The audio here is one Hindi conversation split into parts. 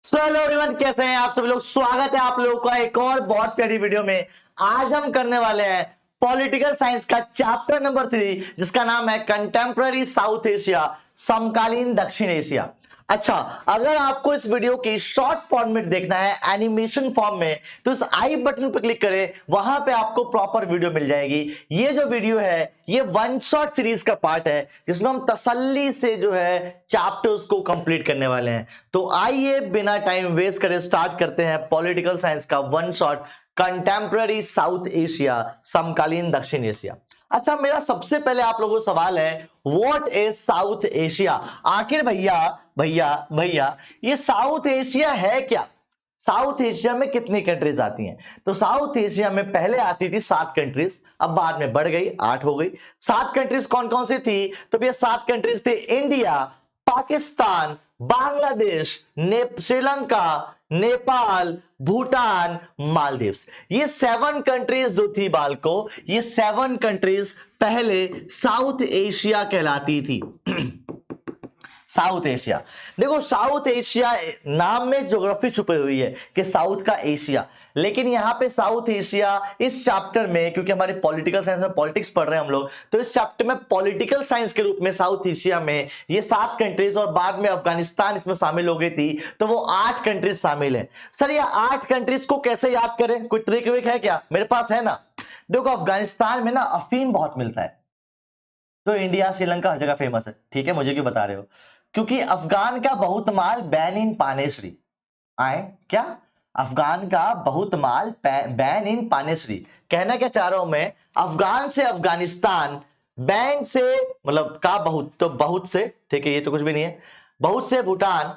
हेलो एवरीवन, कैसे हैं आप सभी लोग। स्वागत है आप लोगों का एक और बहुत प्यारी वीडियो में। आज हम करने वाले हैं पॉलिटिकल साइंस का चैप्टर नंबर 3, जिसका नाम है कंटेम्पररी साउथ एशिया, समकालीन दक्षिण एशिया। अच्छा, अगर आपको इस वीडियो की शॉर्ट फॉर्मेट देखना है एनिमेशन फॉर्म में, तो इस आई बटन पर क्लिक करें, वहां पे आपको प्रॉपर वीडियो मिल जाएगी। ये जो वीडियो है ये वन शॉट सीरीज का पार्ट है, जिसमें हम तसल्ली से जो है चैप्टर्स को कंप्लीट करने वाले हैं। तो आइए बिना टाइम वेस्ट करे स्टार्ट करते हैं पॉलिटिकल साइंस का one shot contemporary south Asia, समकालीन दक्षिण एशिया। अच्छा, मेरा सबसे पहले आप लोगों को सवाल है, व्हाट इज साउथ एशिया? आखिर भैया भैया भैया ये साउथ एशिया है क्या? साउथ एशिया में कितनी कंट्रीज आती हैं? तो साउथ एशिया में पहले आती थी 7 कंट्रीज, अब बाद में बढ़ गई 8 हो गई। 7 कंट्रीज कौन कौन सी थी? तो भैया 7 कंट्रीज थे इंडिया, पाकिस्तान, बांग्लादेश, श्रीलंका, नेपाल, भूटान, मालदीव्स। ये 7 कंट्रीज जो थी बालको, ये 7 कंट्रीज पहले साउथ एशिया कहलाती थी। साउथ एशिया, देखो साउथ एशिया नाम में ज्योग्राफी छुपी हुई है कि साउथ का एशिया, लेकिन यहां पे साउथ एशिया इस चैप्टर में, क्योंकि हमारे पॉलिटिकल साइंस में पॉलिटिक्स पढ़ रहे हैं हम लोग, तो इस चैप्टर में पॉलिटिकल साइंस के रूप में साउथ एशिया में ये 7 कंट्रीज और बाद में अफगानिस्तान इसमें शामिल हो गई थी, तो वो 8 कंट्रीज शामिल है। सर ये 8 कंट्रीज को कैसे याद करें? कोई ट्रिक विक है क्या? मेरे पास है ना। देखो अफगानिस्तान में ना अफीम बहुत मिलता है, तो इंडिया श्रीलंका हर जगह फेमस है। ठीक है, मुझे क्यों बता रहे हो? क्योंकि अफगान का बहुत माल बैन इन पानेश्री आए क्या? अफगान का बहुत माल बैन इन पानेश्री, कहना क्या चाह रहा हूं मैं, अफगान से अफगानिस्तान, बैन से मतलब का बहुत, तो बहुत से, ठीक है ये तो कुछ भी नहीं है, बहुत से भूटान,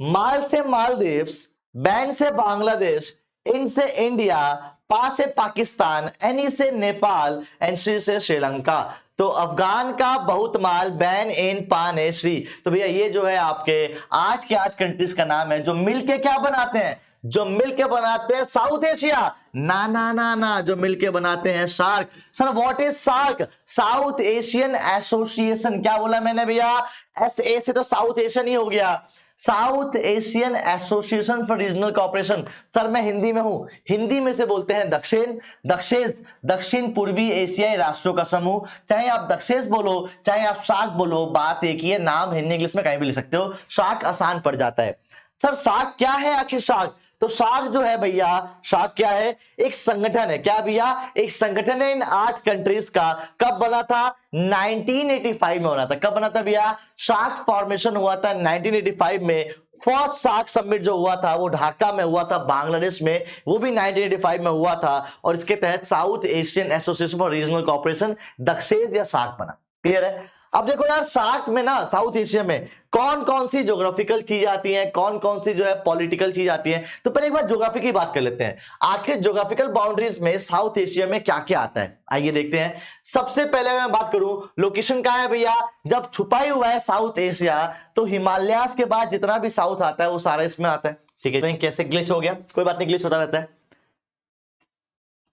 माल से मालदीव्स, बैन से बांग्लादेश, इन से इंडिया, पा से पाकिस्तान, एनी से नेपाल, एंड श्री से श्रीलंका। तो अफगान का बहुत माल बैन इन पान श्री। तो भैया ये जो है आपके 8 के 8 कंट्रीज का नाम है जो मिलके क्या बनाते हैं? जो मिलके बनाते हैं साउथ एशिया। ना ना ना ना, जो मिलके बनाते हैं SAARC. Sir what is SAARC? South Asian association. क्या बोला मैंने भैया? एस ए से तो साउथ एशियन ही हो गया, south Asian association for regional cooperation. Sir मैं हिंदी में हूं, हिंदी में से बोलते हैं दक्षिण, दक्षेश, दक्षिण पूर्वी एशियाई राष्ट्रों का समूह। चाहे आप दक्षेश बोलो चाहे आप सार्क बोलो, बात एक ही है, नाम हिंदी इंग्लिश में कहीं भी ले सकते हो, सार्क आसान पड़ जाता है। सर सार्क क्या है आखिर? सार्क तो सार्क जो है भैया, सार्क क्या है? एक संगठन है। क्या भैया? एक संगठन है इन 8 कंट्रीज का। कब बना था? 1985 में बना था। कब बना था भैया? सार्क फॉर्मेशन हुआ था 1985 में। फर्स्ट सार्क समिट जो हुआ था वो ढाका में हुआ था, बांग्लादेश में, वो भी 1985 में हुआ था। और इसके तहत south Asian association for regional cooperation, Dakshesh या सार्क बना। क्लियर है? अब देखो यार, सार्क में ना साउथ एशिया में कौन कौन सी ज्योग्राफिकल चीज आती है, कौन कौन सी जो है पॉलिटिकल चीज आती है। तो पहले एक बार ज्योग्राफी की बात कर लेते हैं, आखिर ज्योग्राफिकल बाउंड्रीज में साउथ एशिया में क्या क्या आता है, आइए देखते हैं। सबसे पहले मैं बात करूं, लोकेशन कहां है भैया? जब छुपा ही हुआ है साउथ एशिया, तो हिमालयास के बाद जितना भी साउथ आता है वो सारा इसमें आता है। ठीक है, तो कैसे ग्लिच हो गया? कोई बात नहीं, ग्लिच होता रहता है।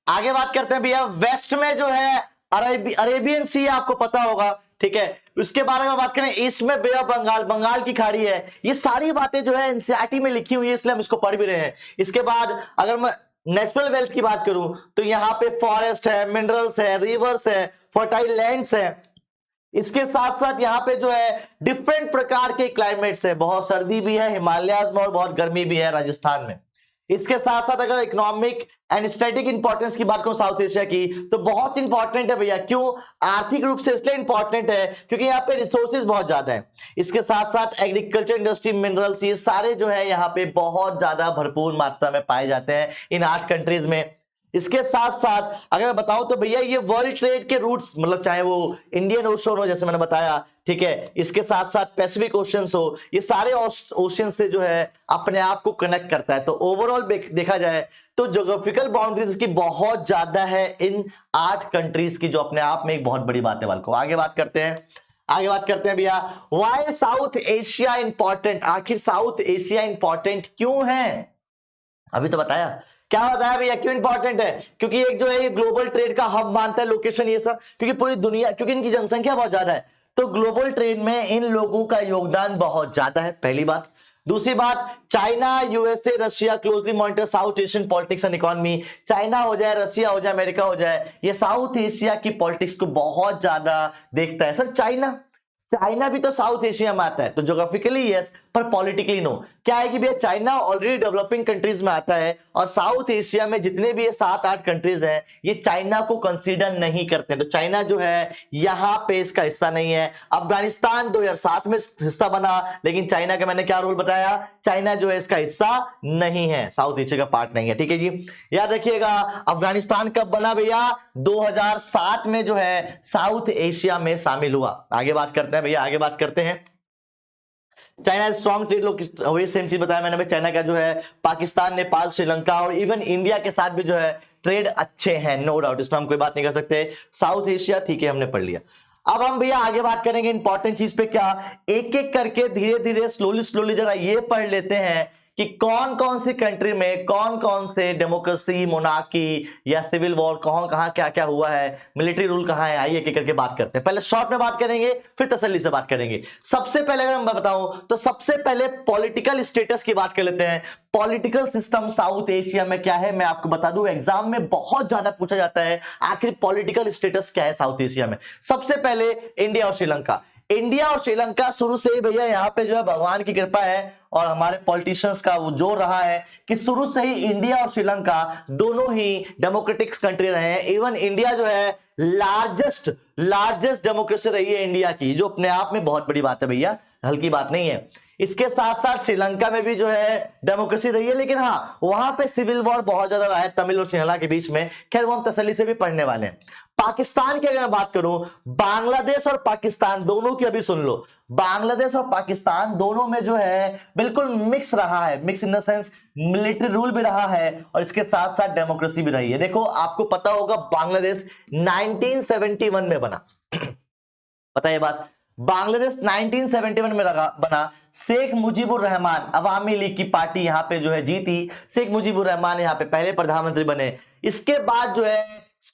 आगे बात करते हैं भैया, वेस्ट में जो है अरेबियन सी, आपको पता होगा। ठीक है, उसके बारे में बात करें, ईस्ट में बे ऑफ बंगाल, बंगाल की खाड़ी है। ये सारी बातें जो है एनसीईआरटी में लिखी हुई है, इसलिए हम इसको पढ़ भी रहे हैं। इसके बाद अगर मैं नेचुरल वेल्थ की बात करूं, तो यहां पे फॉरेस्ट है, मिनरल्स है, रिवर्स है, फर्टाइल लैंड्स है। इसके साथ साथ यहाँ पे जो है डिफरेंट प्रकार के क्लाइमेट्स है, बहुत सर्दी भी है हिमालयाज में और बहुत गर्मी भी है राजस्थान में। इसके साथ साथ अगर इकोनॉमिक एंड स्टैटिक इंपॉर्टेंस की बात करूं साउथ एशिया की, तो बहुत इंपॉर्टेंट है भैया। क्यों? आर्थिक रूप से इसलिए इंपॉर्टेंट है क्योंकि यहाँ पे रिसोर्सेज बहुत ज्यादा है। इसके साथ साथ एग्रीकल्चर इंडस्ट्री, मिनरल्स, ये सारे जो है यहाँ पे बहुत ज्यादा भरपूर मात्रा में पाए जाते हैं इन 8 कंट्रीज में। इसके साथ साथ अगर मैं बताऊं तो भैया ये वर्ल्ड ट्रेड के रूट्स, मतलब चाहे वो इंडियन ओशन हो जैसे मैंने बताया, ठीक है, इसके साथ साथ पैसिफिक ओशन हो, ये सारे ओशन से जो है अपने आप को कनेक्ट करता है। तो ओवरऑल देखा जाए तो ज्योग्राफिकल बाउंड्रीज की बहुत ज्यादा है इन 8 कंट्रीज की, जो अपने आप में एक बहुत बड़ी बात है। वाल को आगे बात करते हैं, आगे बात करते हैं भैया, व्हाई साउथ एशिया इंपॉर्टेंट? आखिर साउथ एशिया इंपॉर्टेंट क्यों है? अभी तो बताया। क्या बताया भैया क्यों इंपॉर्टेंट है? क्योंकि एक जो है ये ग्लोबल ट्रेड का हब मानता है, लोकेशन ये सब, क्योंकि पूरी दुनिया, क्योंकि इनकी जनसंख्या बहुत ज्यादा है, तो ग्लोबल ट्रेड में इन लोगों का योगदान बहुत ज्यादा है, पहली बात। दूसरी बात, China, USA, Russia closely monitor south Asian politics and economy. China हो जाए, रशिया हो जाए, अमेरिका हो जाए, ये साउथ एशिया की पॉलिटिक्स को बहुत ज्यादा देखता है। सर चाइना, चाइना भी तो साउथ एशिया में आता है, तो ज्योग्राफिकली यस पर पॉलिटिकली नो। क्या है कि भैया चाइना ऑलरेडी डेवलपिंग कंट्रीज में आता है और साउथ एशिया में जितने भी ये 7-8 कंट्रीज हैं ये चाइना को कंसीडर नहीं करते, तो चाइना जो है यहां पे इसका हिस्सा नहीं है। अफगानिस्तान 2007 में हिस्सा बना, लेकिन चाइना का मैंने क्या रोल बताया, चाइना जो है इसका हिस्सा नहीं है, साउथ एशिया का पार्ट नहीं है। ठीक है जी, याद रखिएगा। अफगानिस्तान कब बना भैया, 2007 में जो है साउथ एशिया में शामिल हुआ। आगे बात करते हैं भैया, आगे बात करते हैं। चाइना स्ट्रॉन्ग ट्रेड, लोग वही सेम चीज बताया मैंने, चाइना का जो है पाकिस्तान, नेपाल, श्रीलंका और इवन इंडिया के साथ भी जो है ट्रेड अच्छे हैं, नो डाउट, इसमें हम कोई बात नहीं कर सकते। साउथ एशिया ठीक है, हमने पढ़ लिया। अब हम भैया आगे बात करेंगे इंपॉर्टेंट चीज पे, क्या एक एक करके धीरे धीरे स्लोली स्लोली जरा ये पढ़ लेते हैं कि कौन कौन सी कंट्री में कौन कौन से डेमोक्रेसी, मोनार्की या सिविल वॉर, कहां कहां क्या क्या हुआ है, मिलिट्री रूल कहां है, आइए एक एक करके बात करते हैं। पहले शॉर्ट में बात करेंगे, फिर तसल्ली से बात करेंगे। सबसे पहले अगर मैं बताऊं तो सबसे पहले पॉलिटिकल स्टेटस की बात कर लेते हैं। पॉलिटिकल सिस्टम साउथ एशिया में क्या है, मैं आपको बता दूं, एग्जाम में बहुत ज्यादा पूछा जाता है आखिर पॉलिटिकल स्टेटस क्या है साउथ एशिया में। सबसे पहले इंडिया और श्रीलंका। इंडिया और श्रीलंका शुरू से ही भैया यहाँ पे जो है भगवान की कृपा है और हमारे पॉलिटिशियंस का वो जोर रहा है कि शुरू से ही इंडिया और श्रीलंका दोनों ही डेमोक्रेटिक कंट्री रहे हैं। इवन इंडिया जो है लार्जेस्ट डेमोक्रेसी रही है इंडिया की, जो अपने आप में बहुत बड़ी बात है भैया, हल्की बात नहीं है। इसके साथ साथ श्रीलंका में भी जो है डेमोक्रेसी रही है, लेकिन हाँ वहां पे सिविल वॉर बहुत ज्यादा रहा है तमिल और सिंहला के बीच में। खैर वो हम तसल्ली से भी पढ़ने वाले हैं। पाकिस्तान की अगर मैं बात करूं, बांग्लादेश और पाकिस्तान दोनों की अभी सुन लो, बांग्लादेश और पाकिस्तान दोनों में जो है बिल्कुल मिक्स रहा है, mix in the sense military rule भी रहा है और इसके साथ साथ डेमोक्रेसी भी रही है। देखो आपको पता होगा बांग्लादेश 1971 में बना पता है ये बात, बांग्लादेश 1971 में बना। शेख मुजीबुर रहमान, अवामी लीग की पार्टी यहां पे जो है जीती, शेख मुजीबुर रहमान यहां पे पहले प्रधानमंत्री बने। इसके बाद जो है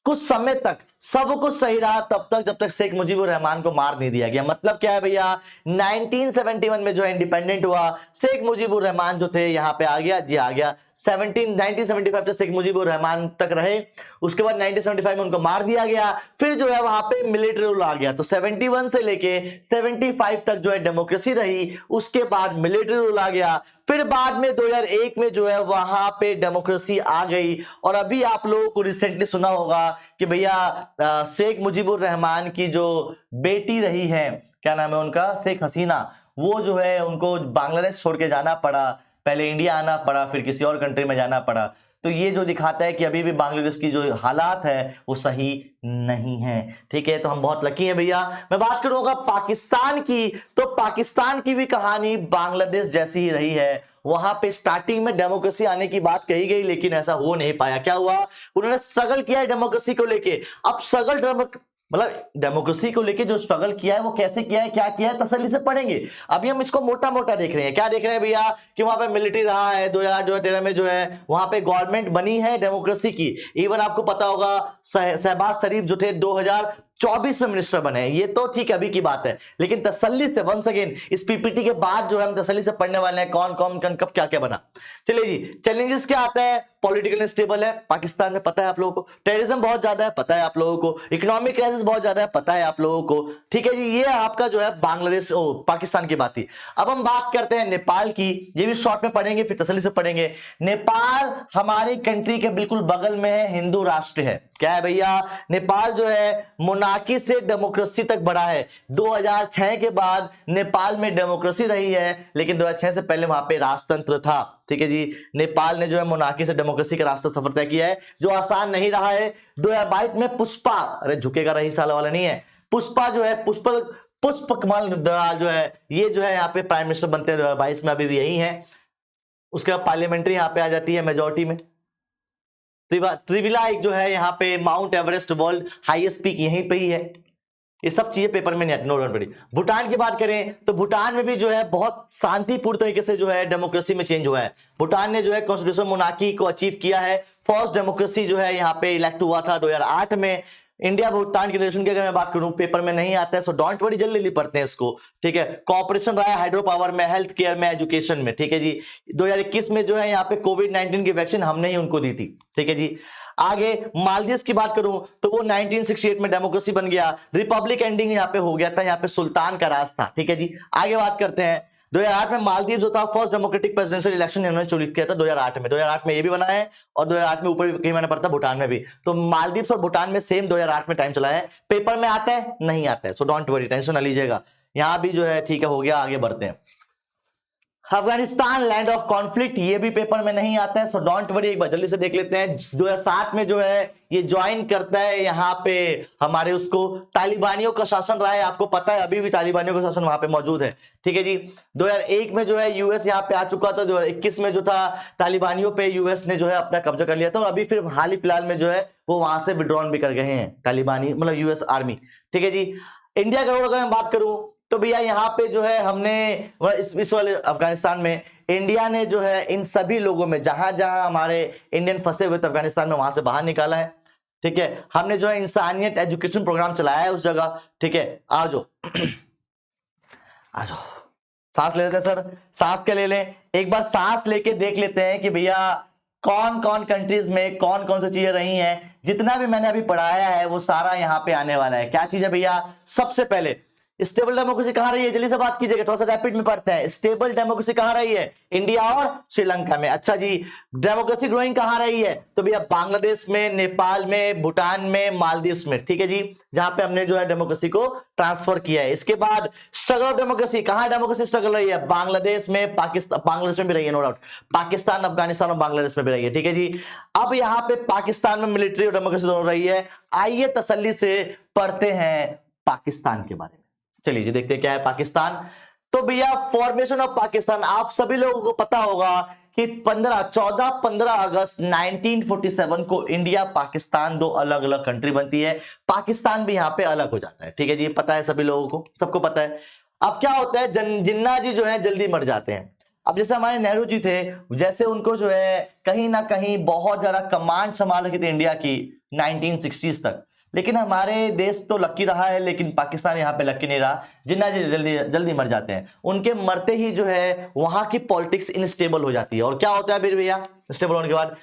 कुछ समय तक सब कुछ सही रहा तब तक जब तक शेख मुजीबुर रहमान को मार नहीं दिया गया। मतलब क्या है भैया, 1971 में जो है इंडिपेंडेंट हुआ, शेख मुजीबुर रहमान जो थे यहाँ पे आ गया, जी आ गया। 1975 तक शेख मुजीबुर रहमान तक रहे, उसके बाद 1975 में उनको मार दिया गया, फिर जो है वहां पे मिलिट्री रूल आ गया। तो 71 से लेके 75 तक जो है डेमोक्रेसी रही, उसके बाद मिलिट्री रूल आ गया, फिर बाद में 2001 में जो है वहां पे डेमोक्रेसी आ गई। और अभी आप लोगों को रिसेंटली सुना होगा कि भैया शेख मुजीबुर रहमान की जो बेटी रही है, क्या नाम है उनका, शेख हसीना, वो जो है उनको बांग्लादेश छोड़ के जाना पड़ा, पहले इंडिया आना पड़ा, फिर किसी और कंट्री में जाना पड़ा। तो ये जो दिखाता है कि अभी भी बांग्लादेश की जो हालात है वो सही नहीं है। ठीक है, तो हम बहुत लकी हैं भैया। मैं बात करूंगा पाकिस्तान की, तो पाकिस्तान की भी कहानी बांग्लादेश जैसी ही रही है। वहां पे स्टार्टिंग में डेमोक्रेसी आने की बात कही गई, लेकिन ऐसा हो नहीं पाया। क्या हुआ, उन्होंने स्ट्रगल किया है डेमोक्रेसी को लेके। अब स्ट्रगल मतलब डेमोक्रेसी को लेके जो स्ट्रगल किया है वो कैसे किया है, क्या किया है, तसल्ली से पढ़ेंगे। अभी हम इसको मोटा मोटा देख रहे हैं। क्या देख रहे हैं भैया कि वहां पे मिलिट्री रहा है, 2013 में जो है वहां पे गवर्नमेंट बनी है डेमोक्रेसी की। इवन आपको पता होगा शहबाज शरीफ जो थे 2024 में मिनिस्टर बने। ये तो ठीक अभी की बात है, लेकिन तसल्ली से वंस अगेन इस पीपीटी के बाद जो है हम तसल्ली से पढ़ने वाले हैं कौन कौन कब क्या क्या बना। चलिए जी, चैलेंजेस क्या आता है, पॉलिटिकल स्टेबल है पाकिस्तान में, पता है आप लोगों को, टेररिज्म बहुत ज्यादा है, पता है आप लोगों को, इकोनॉमिक क्राइसिस बहुत ज्यादा है, पता है आप लोगों को। ठीक है जी, ये आपका जो है बांग्लादेश पाकिस्तान की बात थी। अब हम बात करते हैं नेपाल की, ये भी शॉर्ट में पढ़ेंगे फिर तसल्ली से पढ़ेंगे। नेपाल हमारी कंट्री के बिल्कुल बगल में है, हिंदू राष्ट्र है। क्या है भैया, नेपाल जो है मोनार्की से डेमोक्रेसी तक बढ़ा है। 2006 के बाद नेपाल में डेमोक्रेसी रही है, लेकिन 2006 से पहले वहां पे राजतंत्र था। ठीक है जी, नेपाल ने जो है मोनार्की से डेमोक्रेसी का रास्ता सफर तय किया है, जो आसान नहीं रहा है। 2022 में पुष्पा, अरे झुकेगा रही साल वाला नहीं है, पुष्पा जो है पुष्प कमल जो है ये जो है यहाँ पे प्राइम मिनिस्टर बनते हैं 2022 में, अभी भी यही है। उसके बाद पार्लियामेंट्री यहाँ पे आ जाती है मेजोरिटी में। त्रिविला एक जो है यहाँ पे mount Everest world highest peak यहीं पे ही है। ये सब चीजें पेपर में नहीं, नो डाउट पड़ी। भूटान की बात करें तो भूटान में भी जो है बहुत शांतिपूर्ण तरीके से जो है डेमोक्रेसी में चेंज हुआ है। भूटान ने जो है कॉन्स्टिट्यूशन मोनार्की को अचीव किया है। फर्स्ट डेमोक्रेसी जो है यहाँ पे इलेक्ट हुआ था 2008 में। इंडिया भूटान की रिलेशन की अगर मैं बात करूं, पेपर में नहीं आता है, सो डोंट वरी, जल्दी जल्दी पढ़ते हैं इसको, ठीक है। कॉपरेशन रहा है हाइड्रो पावर में, हेल्थ केयर में, एजुकेशन में, ठीक है जी। 2021 में जो है यहाँ पे कोविड-19 की वैक्सीन हमने ही उनको दी थी, ठीक है जी। आगे मालदीव्स की बात करूं तो वो 1968 में डेमोक्रेसी बन गया, रिपब्लिक एंडिंग यहाँ पे हो गया था, यहाँ पे सुल्तान का राज था, ठीक है जी। आगे बात करते हैं, 2008 में मालदीव जो था फर्स्ट डेमोक्रेटिक प्रेसिडेंशियल इलेक्शन इन्होंने चुन किया था 2008 में। 2008 में ये भी बना है और 2008 में ऊपर भी कहीं मैंने पढ़ा था भूटान में भी। तो मालदीव और भूटान में सेम 2008 में टाइम चला है। पेपर में आता है नहीं आता है, सो डोंट वरी, टेंशन ना लीजिएगा। यहां भी जो है ठीक है, हो गया। आगे बढ़ते हैं, अफगानिस्तान लैंड ऑफ कॉन्फ्लिक्ट, ये भी पेपर में नहीं आता है, सो डोंट वरी, एक बार जल्दी से देख लेते हैं। 2007 में जो है ये ज्वाइन करता है यहाँ पे हमारे उसको, तालिबानियों का शासन रहा है, आपको पता है अभी भी तालिबानियों का शासन वहां पे मौजूद है, ठीक है जी। 2001 में जो है यूएस यहाँ पे आ चुका था, 2021 में जो था तालिबानियों पे यूएस ने जो है अपना कब्जा कर लिया था, और अभी फिर हाल ही फिलहाल में जो है वो वहां से विड्रॉन भी कर गए हैं तालिबानी, मतलब यूएस आर्मी, ठीक है जी। इंडिया का अगर मैं बात करूं तो भैया यहाँ पे जो है हमने इस वाले अफगानिस्तान में इंडिया ने जो है इन सभी लोगों में जहां जहां हमारे इंडियन फंसे हुए थे अफगानिस्तान में, वहां से बाहर निकाला है, ठीक है। हमने जो है इंसानियत एजुकेशन प्रोग्राम चलाया है उस जगह, ठीक है। आ जाओ आ जाओ, सांस ले लेते हैं सर, सांस के ले लें एक बार, सांस लेके देख लेते हैं कि भैया कौन कौन कंट्रीज में कौन कौन सी चीजें रही हैं। जितना भी मैंने अभी पढ़ाया है वो सारा यहाँ पे आने वाला है। क्या चीज है भैया? सबसे पहले स्टेबल डेमोक्रेसी कहां रही है, जल्दी से बात कीजिएगा, थोड़ा सा रैपिड में पढ़ते हैं। स्टेबल डेमोक्रेसी कहां रही है? इंडिया और श्रीलंका में। अच्छा जी, डेमोक्रेसी ग्रोइंग कहां रही है? तो भैया बांग्लादेश में, नेपाल में, भूटान में, मालदीव्स में, ठीक है जी, जहां पे हमने जो है डेमोक्रेसी को ट्रांसफर किया है। इसके बाद स्ट्रगल ऑफ डेमोक्रेसी, कहां डेमोक्रेसी स्ट्रगल रही है? बांग्लादेश में, पाकिस्तान, बांग्लादेश में भी रही है नो डाउट, पाकिस्तान, अफगानिस्तान और बांग्लादेश में भी रही है, ठीक है जी। अब यहाँ पे पाकिस्तान में मिलिट्री और डेमोक्रेसी दोनों रही है। आइए तसल्ली से पढ़ते हैं पाकिस्तान के बारे में। चलिए जी देखते हैं क्या है पाकिस्तान। तो भैया फॉर्मेशन ऑफ पाकिस्तान, आप सभी लोगों को पता होगा कि 15 अगस्त 1947 को इंडिया पाकिस्तान दो अलग अलग कंट्री बनती है। पाकिस्तान भी यहां पे अलग हो जाता है, ठीक है जी, पता है सभी लोगों को, सबको पता है। अब क्या होता है, जिन्ना जी जो है जल्दी मर जाते हैं। अब जैसे हमारे नेहरू जी थे, जैसे उनको जो है कहीं ना कहीं बहुत ज्यादा कमांड संभाल रखी थी इंडिया की 1960s तक, लेकिन हमारे देश तो लकी रहा है, लेकिन पाकिस्तान यहाँ पे लकी नहीं रहा। जिन्ना जी जल्दी जल्दी मर जाते हैं। उनके मरते ही जो है वहां की पॉलिटिक्स इनस्टेबल हो जाती है। और क्या होता है फिर भैया स्टेबल होने के बाद,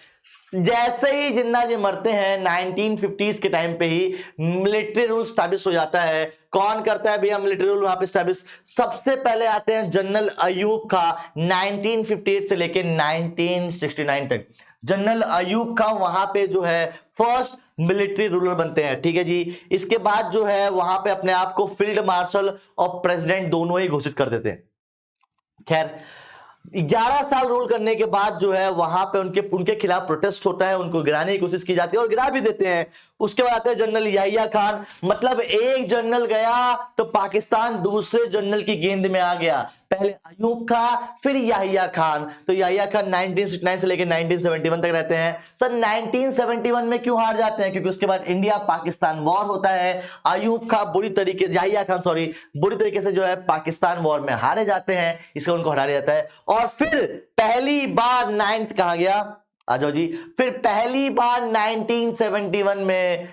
जैसे ही जिन्ना जी मरते हैं 1950s के टाइम पे ही मिलिट्री रूल स्टैब्लिश हो जाता है। कौन करता है भैया मिलिट्री रूल वहां पे स्टैब्लिश? सबसे पहले आते हैं जनरल अयूब खा, 1958 से लेके 1969 तक जनरल अयूब खा वहां पे जो है फर्स्ट मिलिट्री रूलर बनते हैं, ठीक है जी। इसके बाद जो है वहां पे अपने आप को फील्ड मार्शल और प्रेसिडेंट दोनों ही घोषित कर देते हैं। खैर 11 साल रूल करने के बाद जो है वहां पे उनके खिलाफ प्रोटेस्ट होता है, उनको गिराने की कोशिश की जाती है और गिरा भी देते हैं। उसके बाद आते हैं जनरल याहिया खान, मतलब एक जनरल गया तो पाकिस्तान दूसरे जनरल की गेंद में आ गया। पहले अयूब खान फिर याहिया खान। तो याहिया खान 1969 से लेकर 1971 तक रहते हैं। सर 1971 में क्यों हार जाते हैं? क्योंकि उसके बाद इंडिया पाकिस्तान वॉर होता है। याहिया खान बुरी तरीके से जो है पाकिस्तान वॉर में हारे जाते हैं, इसलिए उनको हरा दिया जाता है। और फिर पहली बार 9th कहा गया, आ जाओ जी, फिर पहली बार 1971 में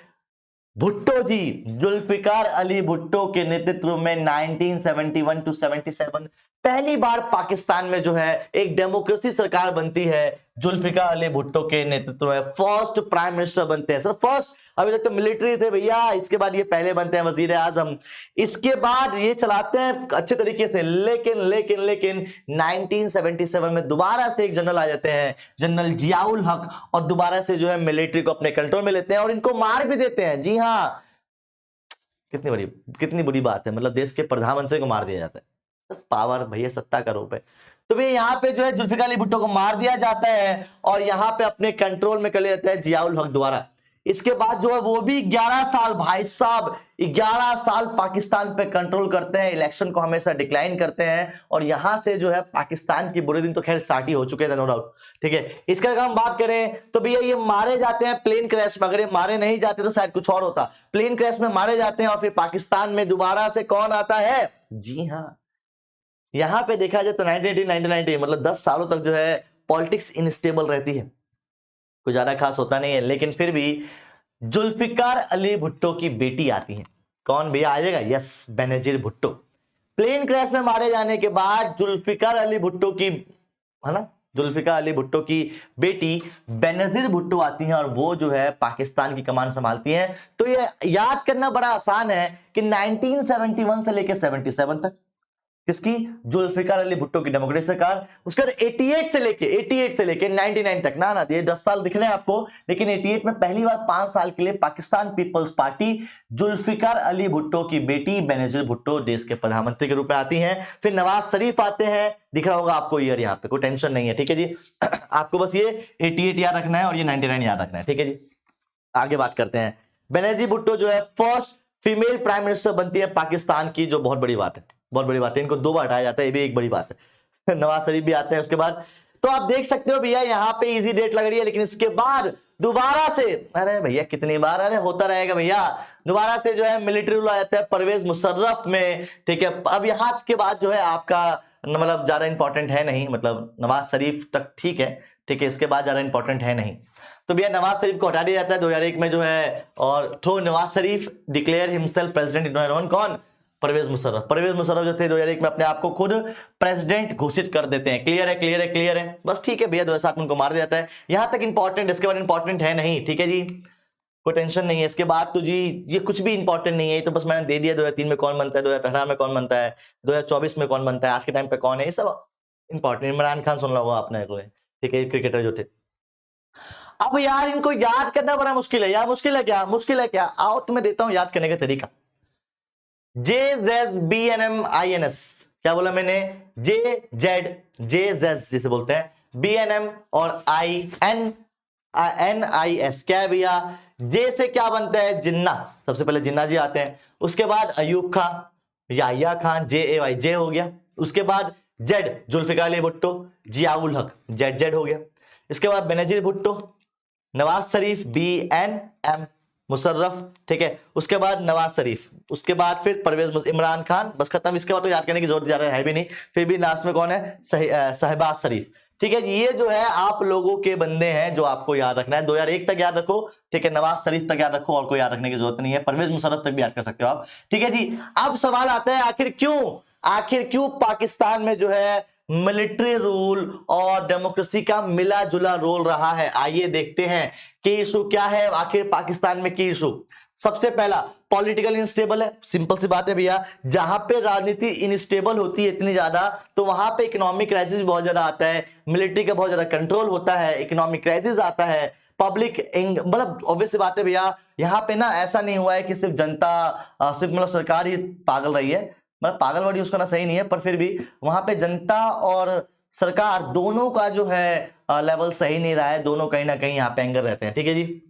भुट्टो जी, जुल्फिकार अली भुट्टो के नेतृत्व में 1971 to 77 पहली बार पाकिस्तान में जो है एक डेमोक्रेसी सरकार बनती है। जुल्फिकार अली भुट्टो के नेतृत्व में फर्स्ट प्राइम मिनिस्टर बनते हैं। सर फर्स्ट, अभी तक तो मिलिट्री थे भैया, इसके बाद ये पहले बनते हैं वजीर आजम। इसके बाद ये चलाते हैं अच्छे तरीके से, लेकिन 1977 में दोबारा से एक जनरल आ जाते हैं, जनरल जियाउल हक, और दोबारा से जो है मिलिट्री को अपने कंट्रोल में लेते हैं और इनको मार भी देते हैं। जी हाँ, कितनी बुरी बात है, मतलब देश के प्रधानमंत्री को मार दिया जाता है। पावर भैया सत्ता का रूप है। तो भैया यहाँ पे जो है जुल्फिकार अली भुट्टो को मार दिया जाता है और यहाँ पे अपने कंट्रोल में कर लिया जाता है जियाउल हक द्वारा। इसके बाद जो है वो भी 11 साल, भाई साहब 11 साल पाकिस्तान पे कंट्रोल करते हैं, इलेक्शन को हमेशा डिक्लाइन करते हैं, और यहां से जो है पाकिस्तान की बुरे दिन तो खैर स्टार्ट ही हो चुके थे नो डाउट, ठीक है। इसका अगर हम बात करें तो भैया ये मारे जाते हैं प्लेन क्रैश में, अगर ये मारे नहीं जाते तो शायद कुछ और होता। प्लेन क्रैश में मारे जाते हैं और फिर पाकिस्तान में दोबारा से कौन आता है? जी हाँ, यहां पे देखा जाए तो 1990 मतलब 10 सालों तक जो है पॉलिटिक्स इनस्टेबल रहती है, कुछ ज्यादा खास होता नहीं है, लेकिन फिर भी जुल्फिकार अली भुट्टो की बेटी आती है। कौन भैया आ जाएगा? Yes, Benazir Bhutto. Plane crash में मारे जाने के बाद जुल्फिकार अली भुट्टो की, है ना, जुल्फिकार अली भुट्टो की बेटी बेनजीर भुट्टो आती हैं और वो जो है पाकिस्तान की कमान संभालती हैं। तो ये याद करना बड़ा आसान है कि 1971 से लेकर 77 तक किसकी? जुल्फिकार अली भुट्टो की डेमोक्रेटिक सरकार। उसके बाद 88 से लेके 99 तक ना ये 10 साल दिख रहे हैं आपको, लेकिन 88 में पहली बार 5 साल के लिए पाकिस्तान पीपल्स पार्टी जुल्फिकार अली भुट्टो की बेटी बेनजीर भुट्टो देश के प्रधानमंत्री के रूप में आती हैं। फिर नवाज शरीफ आते हैं, दिख रहा होगा आपको ईयर, यहाँ पे कोई टेंशन नहीं है, ठीक है जी। आपको बस ये 88 याद रखना है और ये 99 याद रखना है, ठीक है जी। आगे बात करते हैं। बेनजीर भुट्टो जो है फर्स्ट फीमेल प्राइम मिनिस्टर बनती है पाकिस्तान की, जो बहुत बड़ी बात है, बहुत बड़ी बात है। इनको 2 बार हटाया जाता है, ये भी एक बड़ी बात है। नवाज शरीफ भी आते हैं उसके बाद। तो आप देख सकते हो भैया यहाँ पे इजी डेट लग रही है, लेकिन इसके बाद दोबारा से, अरे भैया कितनी बार, अरे होता रहेगा भैया, दोबारा से जो है मिलिट्री रूल आ जाता है परवेज मुशर्रफ में, ठीक है। अब यहाँ के बाद जो है आपका मतलब ज्यादा इंपॉर्टेंट है नहीं, मतलब नवाज शरीफ तक ठीक है, ठीक है, इसके बाद ज्यादा इंपॉर्टेंट है नहीं। तो भैया नवाज शरीफ को हटा दिया जाता है 2001 में जो है, और through Nawaz Sharif declare himself president in 2001। कौन? परवेज मुशर्रफ। परवेज मुशर्रफ जो थे 2001 में अपने आप को खुद प्रेसिडेंट घोषित कर देते हैं। क्लियर है, क्लियर है, क्लियर है, बस ठीक है भैया। 2007 में उनको मार दिया जाता है। यहां तक इंपॉर्टेंट, इसके बाद इंपॉर्टेंट है नहीं, ठीक है जी, कोई टेंशन नहीं है। इसके बाद तो जी ये कुछ भी इंपॉर्टेंट नहीं है, तो बस मैंने दे दिया 2003 में कौन बनता है, 2018 में कौन बनता है, 2024 में कौन बनता है, आज के टाइम पे कौन है, ये सब इंपॉर्टेंट। इमरान खान सुन ला होगा आपने, ठीक है, क्रिकेटर जो थे। अब यार इनको याद करना बड़ा मुश्किल है यार। मुश्किल है क्या? मुश्किल है क्या? आओ तुम्हें देता हूं याद करने का तरीका। JZBNMINS, क्या बोला मैंने? JZ जिसे बोलते हैं, BNM और NIS, क्या है भैया? जे से क्या बनता है? जिन्ना। सबसे पहले जिन्ना जी आते हैं, उसके बाद अयूब खान, याहिया खान, JAY, जे हो गया। उसके बाद जेड, जुल्फिकार अली भुट्टो, जियाउल हक, जेड हो गया। इसके बाद बेनजीर भुट्टो, नवाज शरीफ, BNM, मुशर्रफ, ठीक है। उसके बाद नवाज शरीफ, उसके बाद फिर परवेज, इमरान खान, बस खत्म। इसके बाद तो याद करने की जरूरत ज्यादा है भी नहीं। फिर भी लास्ट में कौन है? शहबाज शरीफ, ठीक है। ये जो है आप लोगों के बंदे हैं जो आपको याद रखना है। 2001 तक याद रखो, ठीक है। नवाज शरीफ तक याद रखो, और कोई याद रखने की जरूरत नहीं है। परवेज मुशर्रफ तक भी याद कर सकते हो आप, ठीक है जी। अब सवाल आता है आखिर क्यों पाकिस्तान में जो है मिलिट्री रूल और डेमोक्रेसी का मिला जुला रोल रहा है। आइए देखते हैं कि इशू क्या है आखिर पाकिस्तान में। की इशू सबसे पहला पॉलिटिकल इनस्टेबल है, सिंपल सी बात है भैया। जहां पे राजनीति इनस्टेबल होती है इतनी ज्यादा, तो वहां पे इकोनॉमिक क्राइसिस बहुत ज्यादा आता है, मिलिट्री का बहुत ज्यादा कंट्रोल होता है, इकोनॉमिक क्राइसिस आता है, पब्लिक मतलब ऑब्वियस सी बात है भैया। यहाँ पे ना ऐसा नहीं हुआ है कि सिर्फ जनता, सिर्फ मतलब सरकार ही पागल रही है, मतलब पागल वर्ड यूज करना सही नहीं है, पर फिर भी वहां पे जनता और सरकार दोनों का जो है लेवल सही नहीं रहा है। दोनों कहीं ना कहीं यहाँ पे एंगर रहते हैं, ठीक है जी।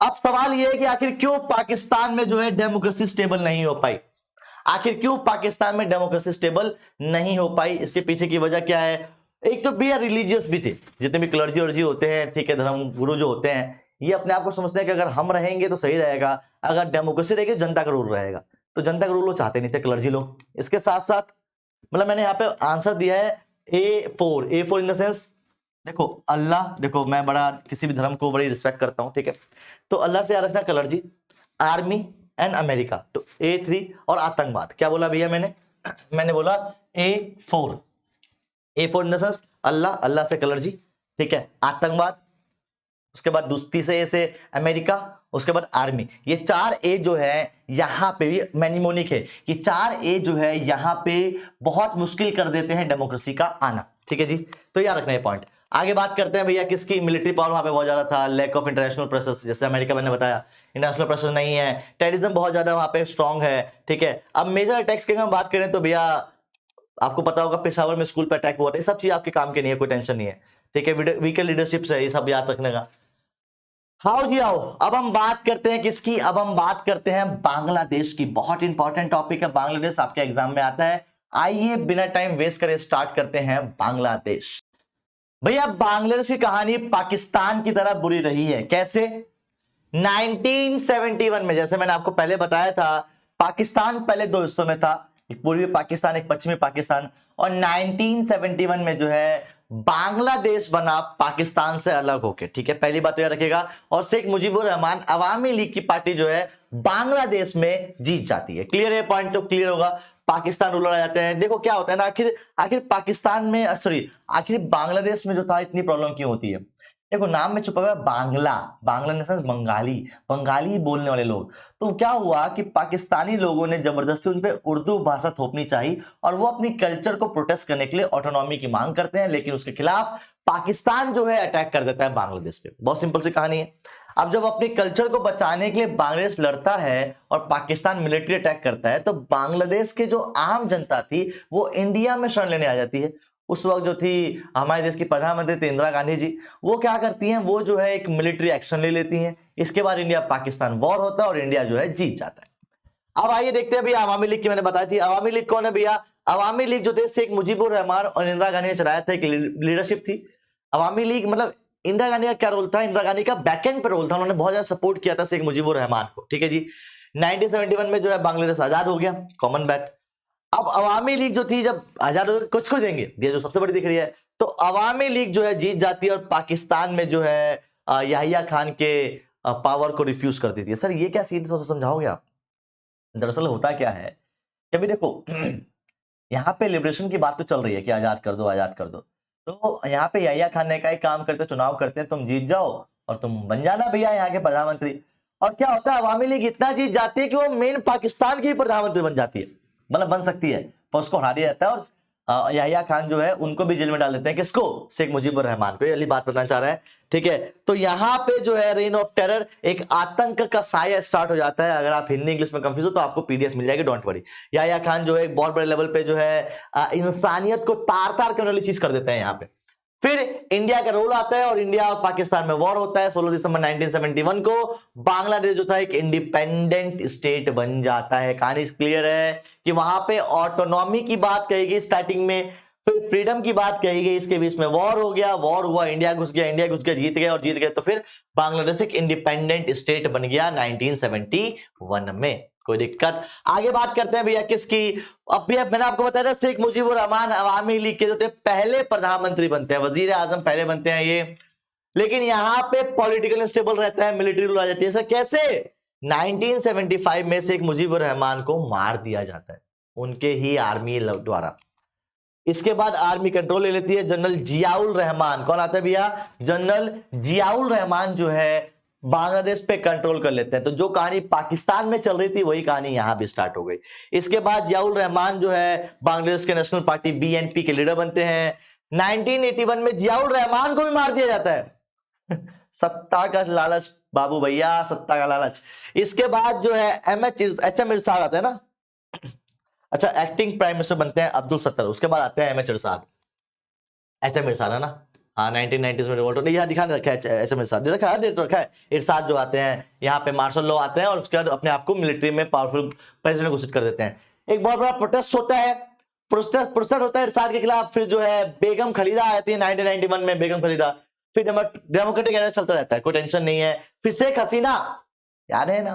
अब सवाल यह है कि आखिर क्यों पाकिस्तान में जो है डेमोक्रेसी स्टेबल नहीं हो पाई। आखिर क्यों पाकिस्तान में डेमोक्रेसी स्टेबल नहीं हो पाई? इसके पीछे की वजह क्या है? एक तो भैया रिलीजियस भी थे, जितने भी क्लर्जी वर्जी होते हैं, ठीक है, धर्म गुरु जो होते हैं, ये अपने आप को समझते हैं कि अगर हम रहेंगे तो सही रहेगा, अगर डेमोक्रेसी रहेगी जनता का रूल रहेगा। तो जनता का रूल वो चाहते नहीं थे क्लर्जी लोग। इसके साथ साथ मतलब मैंने यहाँ पे आंसर दिया है A4 इन द सेंस, देखो अल्लाह, देखो मैं बड़ा किसी भी धर्म को बड़ी रिस्पेक्ट करता हूँ, ठीक है। तो अल्लाह से याद रखना, क्लर्जी, आर्मी एंड अमेरिका। तो A3 और आतंकवाद। क्या बोला भैया मैंने? मैंने बोला A4 इन द सेंस अल्लाह, अल्लाह से क्लर्जी, ठीक है, आतंकवाद, उसके बाद तीसरे ए से अमेरिका, उसके बाद आर्मी। ये 4 ए जो है यहाँ पे भी मैनिमोनिक है। ये 4 ए जो है यहाँ पे बहुत मुश्किल कर देते हैं डेमोक्रेसी का आना, ठीक है जी। तो याद रखना ये पॉइंट। आगे बात करते हैं भैया किसकी? मिलिट्री पावर वहां पे बहुत ज्यादा था, लैक ऑफ इंटरनेशनल प्रेशर, जैसे अमेरिका मैंने बताया, इंटरनेशनल प्रेशर नहीं है, टेररिज्म बहुत ज्यादा वहां पे स्ट्रांग है, ठीक है। अब मेजर अटैक्स की हम बात करें तो भैया आपको पता होगा पेशावर में स्कूल पे अटैक हुआ था। ये सब चीज आपके काम की नहीं है, कोई टेंशन नहीं है, ठीक है। वीकर लीडरशिप से ये सब याद रखने का। हाउ जी आओ, अब हम बात करते हैं किसकी? अब हम बात करते हैं बांग्लादेश की। बहुत इंपॉर्टेंट टॉपिक है बांग्लादेश, आपके एग्जाम में आता है। आइए बिना टाइम वेस्ट करे स्टार्ट करते हैं बांग्लादेश। भैया बांग्लादेश की कहानी पाकिस्तान की तरह बुरी रही है। कैसे? 1971 में, जैसे मैंने आपको पहले बताया था, पाकिस्तान पहले 2 हिस्सों में था, एक पूर्वी पाकिस्तान, एक पश्चिमी पाकिस्तान। और 1971 में जो है बांग्लादेश बना पाकिस्तान से अलग होके, ठीक है, पहली बात तो याद रखिएगा। और शेख मुजीबुर रहमान अवामी लीग की पार्टी जो है बांग्लादेश में जीत जाती है। क्लियर है पॉइंट? तो क्लियर होगा। पाकिस्तान रूलर आ जाते हैं। देखो क्या होता है ना, आखिर पाकिस्तान में, सॉरी, आखिर बांग्लादेश में जो था इतनी प्रॉब्लम क्यों होती है? देखो नाम में छुपा हुआ है बांग्ला, बांग्ला इन सेंस बंगाली, बंगाली बोलने वाले लोग। तो क्या हुआ कि पाकिस्तानी लोगों ने जबरदस्ती उन पे उर्दू भाषा थोपनी चाहिए और वो अपनी कल्चर को प्रोटेस्ट करने के लिए ऑटोनॉमी की मांग करते हैं, लेकिन उसके खिलाफ पाकिस्तान जो है अटैक कर देता है बांग्लादेश पे। बहुत सिंपल सी कहानी है। अब जब अपने कल्चर को बचाने के लिए बांग्लादेश लड़ता है और पाकिस्तान मिलिट्री अटैक करता है, तो बांग्लादेश की जो आम जनता थी वो इंडिया में शरण लेने आ जाती है। उस वक्त जो थी हमारे देश की प्रधानमंत्री थी इंदिरा गांधी जी, वो क्या करती हैं, वो जो है एक मिलिट्री एक्शन ले लेती हैं। इसके बाद इंडिया पाकिस्तान वॉर होता है और इंडिया जो है जीत जाता है। अब आइए देखते हैं भैया अवामी लीग की मैंने बताई थी। अवामी लीग कौन है भैया? अवामी लीग जो थे शेख मुजीबुर रहमान और इंदिरा गांधी ने चलाया था, एक लीडरशिप थी। अवामी लीग मतलब इंदिरा गांधी का क्या रोल था? इंदिरा गांधी का बैकएंड पे रोल था, उन्होंने बहुत ज्यादा सपोर्ट किया था शेख मुजीबुर रहमान को, ठीक है जी। 1971 में जो है बांग्लादेश आजाद हो गया, कॉमन बैट। अब अवामी लीग जो थी जब आजाद कुछ को देंगे, ये जो सबसे बड़ी दिख रही है, तो अवामी लीग जो है जीत जाती है और पाकिस्तान में जो है याहिया खान के पावर को रिफ्यूज कर देती है। सर ये क्या सीन समझाओगे आप? दरअसल होता क्या है कि अभी देखो यहाँ पे लिबरेशन की बात तो चल रही है कि आजाद कर दो, आजाद कर दो। तो यहाँ पे याहिया खान ने कहा काम करते, चुनाव करते हैं, तुम जीत जाओ और तुम बन जाना भैया यहाँ के प्रधानमंत्री। और क्या होता है, अवामी लीग इतना जीत जाती है कि वो मेन पाकिस्तान की प्रधानमंत्री बन जाती है, मतलब बन सकती है, पर उसको हरा दिया जाता है। और याहिया खान जो है उनको भी जेल में डाल देते हैं। किसको? शेख मुजीबुर रहमान को। ये वाली बात बताना चाह रहा है, ठीक है। तो यहाँ पे जो है रेन ऑफ टेरर, एक आतंक का साया स्टार्ट हो जाता है। अगर आप हिंदी इंग्लिश में कंफ्यूज हो तो आपको पीडीएफ मिल जाएगी, डोंट वरी। याहिया खान जो है एक बहुत बड़े लेवल पे जो है इंसानियत को तार तार करने वाली चीज कर देते हैं यहाँ पे। फिर इंडिया का रोल आता है और इंडिया और पाकिस्तान में वॉर होता है। 16 दिसंबर 1971 को बांग्लादेश जो था एक इंडिपेंडेंट स्टेट बन जाता है। कहानी क्लियर है कि वहां पे ऑटोनॉमी की बात कही गई स्टार्टिंग में, फिर फ्रीडम की बात कही गई, इसके बीच में वॉर हो गया, वॉर हुआ, इंडिया घुस गया, इंडिया घुस गया, जीत गए और जीत गए, तो फिर बांग्लादेश एक इंडिपेंडेंट स्टेट बन गया 1971 में। कोई दिक्कत? आगे बात करते हैं भैया किसकी। अब भैया मैंने आपको बताया था शेख मुजीबुर रहमान अवामी लीग के जो थे पहले प्रधानमंत्री बनते हैं, वजीर आजम पहले बनते हैं ये। लेकिन यहाँ पे पॉलिटिकल स्टेबल रहता है, मिलिट्री रूल आ जाती है। सर कैसे? 1975 में शेख मुजीबुर रहमान को मार दिया जाता है उनके ही आर्मी द्वारा। इसके बाद आर्मी कंट्रोल ले लेती है जनरल जियाउल रहमान। कौन आता है भैया? जनरल जियाउल रहमान जो है बांग्लादेश पे कंट्रोल कर लेते हैं। तो जो कहानी पाकिस्तान में चल रही थी वही कहानी यहां भी स्टार्ट हो गई। इसके बाद जियाउल रहमान जो है बांग्लादेश के नेशनल पार्टी बीएनपी के लीडर बनते हैं। 1981 में जियाउल रहमान को भी मार दिया जाता है सत्ता का लालच बाबू भैया, सत्ता का लालच। इसके बाद जो है एचएम इरशाद आता है ना, अच्छा, एक्टिंग प्राइम मिनिस्टर बनते हैं अब्दुल सत्तर। उसके बाद आते हैं एम एच इरशाद, एचएम इरशाद है ना, हाँ 1990s में रिवोल्ट यहाँ दिखा रखा है, एचएम इरशाद रखा है, देख रखा है। इरशाद जो आते हैं यहाँ पे मार्शल लॉ आते हैं और उसके बाद अपने आप को मिलिट्री में पावरफुल प्रेसिडेंट घोषित कर देते हैं। एक बहुत बड़ा प्रोटेस्ट होता है, प्रोटेस्ट होता है इरशाद के खिलाफ। फिर जो है बेगम खलीदा आती है 1991 में, बेगम खलीदा। फिर डेमोक्रेटिक एरा चलता रहता है, कोई टेंशन नहीं है। फिर शेख हसीना, याद है ना,